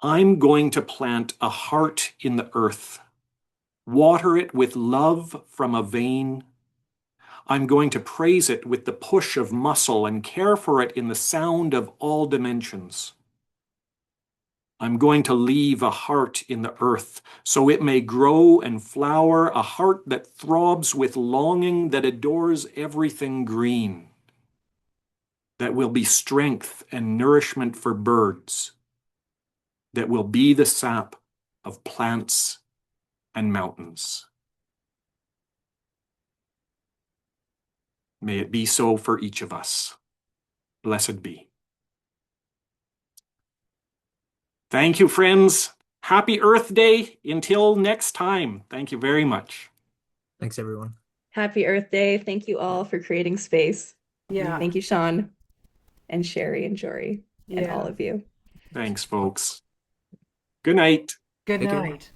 I'm going to plant a heart in the earth, water it with love from a vein. I'm going to praise it with the push of muscle and care for it in the sound of all dimensions. I'm going to leave a heart in the earth so it may grow and flower, a heart that throbs with longing, that adores everything green, that will be strength and nourishment for birds, that will be the sap of plants and mountains. May it be so for each of us. Blessed be. Thank you, friends. Happy Earth Day. Until next time. Thank you very much. Thanks, everyone. Happy Earth Day. Thank you all for creating space. Yeah. Thank you, Shawn and Sherry and Jory and all Yeah. of you. Thanks, folks. Good night. Good Take care. night.